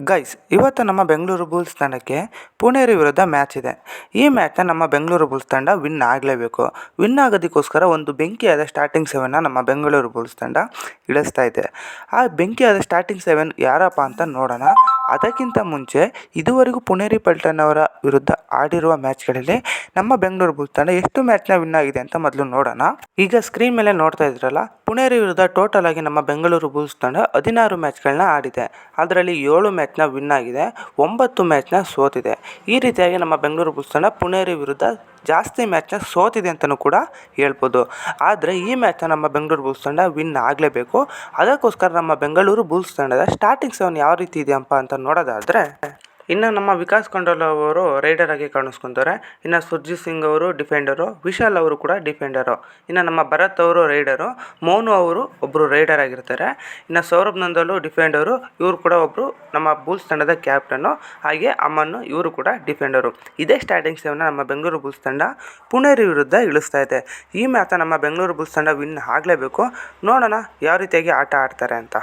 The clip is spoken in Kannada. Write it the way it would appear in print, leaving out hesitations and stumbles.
ಗೈಸ್, ಇವತ್ತು ನಮ್ಮ ಬೆಂಗಳೂರು ಬುಲ್ಸ್ ತಂಡಕ್ಕೆ ಪುಣೇರಿ ವಿರುದ್ಧ ಮ್ಯಾಚ್ ಇದೆ. ಈ ಮ್ಯಾಚ್ನ ನಮ್ಮ ಬೆಂಗಳೂರು ಬುಲ್ಸ್ ತಂಡ ವಿನ್ ಆಗಲೇಬೇಕು. ವಿನ್ ಆಗೋದಕ್ಕೋಸ್ಕರ ಒಂದು ಬೆಂಕಿಯಾದ ಸ್ಟಾರ್ಟಿಂಗ್ ಸೆವೆನ್ನ ನಮ್ಮ ಬೆಂಗಳೂರು ಬುಲ್ಸ್ ತಂಡ ಇಳಿಸ್ತಾ ಇದೆ. ಆ ಬೆಂಕಿಯಾದ ಸ್ಟಾರ್ಟಿಂಗ್ ಸೆವೆನ್ ಯಾರಪ್ಪ ಅಂತ ನೋಡೋಣ. ಅದಕ್ಕಿಂತ ಮುಂಚೆ ಇದುವರೆಗೂ ಪುಣೇರಿ ಪಲ್ಟನ್ ಅವರ ವಿರುದ್ಧ ಆಡಿರುವ ಮ್ಯಾಚ್ಗಳಲ್ಲಿ ನಮ್ಮ ಬೆಂಗಳೂರು ಬುಲ್ಸ್ ತಂಡ ಎಷ್ಟು ಮ್ಯಾಚ್ನ ವಿನ್ ಆಗಿದೆ ಅಂತ ಮೊದಲು ನೋಡೋಣ. ಈಗ ಸ್ಕ್ರೀನ್ ಮೇಲೆ ನೋಡ್ತಾ ಇದ್ರಲ್ಲ, ಪುಣೇರಿ ವಿರುದ್ಧ ಟೋಟಲ್ ಆಗಿ ನಮ್ಮ ಬೆಂಗಳೂರು ಬುಲ್ಸ್ ತಂಡ 16 ಮ್ಯಾಚ್ಗಳನ್ನ ಆಡಿದೆ. ಅದರಲ್ಲಿ 7 ಮ್ಯಾಚ್ನ ವಿನ್ ಆಗಿದೆ, 9 ಮ್ಯಾಚ್ನ ಸೋತಿದೆ. ಈ ರೀತಿಯಾಗಿ ನಮ್ಮ ಬೆಂಗಳೂರು ಬುಲ್ಸ್ ತಂಡ ಪುಣೇರಿ ವಿರುದ್ಧ ಜಾಸ್ತಿ ಮ್ಯಾಚ್ನ ಸೋತಿದೆ ಅಂತಲೂ ಕೂಡ ಹೇಳ್ಬೋದು. ಆದರೆ ಈ ಮ್ಯಾಚ್ನ ನಮ್ಮ ಬೆಂಗಳೂರು ಬುಲ್ಸ್ ತಂಡ ವಿನ್ ಆಗಲೇಬೇಕು. ಅದಕ್ಕೋಸ್ಕರ ನಮ್ಮ ಬೆಂಗಳೂರು ಬುಲ್ಸ್ ತಂಡದ ಸ್ಟಾರ್ಟಿಂಗ್ ಸೆವೆನ್ ಯಾವ ರೀತಿ ಇದೆಯಪ್ಪ ಅಂತ ನೋಡೋದಾದರೆ, ಇನ್ನು ನಮ್ಮ ವಿಕಾಸ್ ಖಂಡೋಲ್ ಅವರು ರೈಡರ್ ಆಗಿ ಕಾಣಿಸ್ಕೊತಾರೆ. ಇನ್ನು ಸುರ್ಜಿತ್ ಸಿಂಗ್ ಅವರು ಡಿಫೆಂಡರು, ವಿಶಾಲ್ ಅವರು ಕೂಡ ಡಿಫೆಂಡರು. ಇನ್ನು ನಮ್ಮ ಭರತ್ ಅವರು ರೈಡರು, ಮೋನು ಅವರು ಒಬ್ಬರು ರೈಡರ್ ಆಗಿರ್ತಾರೆ. ಇನ್ನು ಸೌರಭ್ ನಂದಲು ಡಿಫೆಂಡರು, ಇವರು ಕೂಡ ಒಬ್ಬರು ನಮ್ಮ ಬುಲ್ಸ್ ತಂಡದ ಕ್ಯಾಪ್ಟನ್ನು. ಹಾಗೆ ಅಮನ್ ಇವರು ಕೂಡ ಡಿಫೆಂಡರು. ಇದೇ ಸ್ಟಾರ್ಟಿಂಗ್ ಸೆವೆನ್ನ ನಮ್ಮ ಬೆಂಗಳೂರು ಬುಲ್ಸ್ ತಂಡ ಪುಣೇರಿ ವಿರುದ್ಧ ಇಳಿಸ್ತಾ ಇದೆ. ಈ ಮ್ಯಾಚ್ ನಮ್ಮ ಬೆಂಗಳೂರು ಬುಲ್ಸ್ ತಂಡ ವಿನ್ ಆಗಲೇಬೇಕು. ನೋಡೋಣ ಯಾವ ರೀತಿಯಾಗಿ ಆಟ ಆಡ್ತಾರೆ ಅಂತ.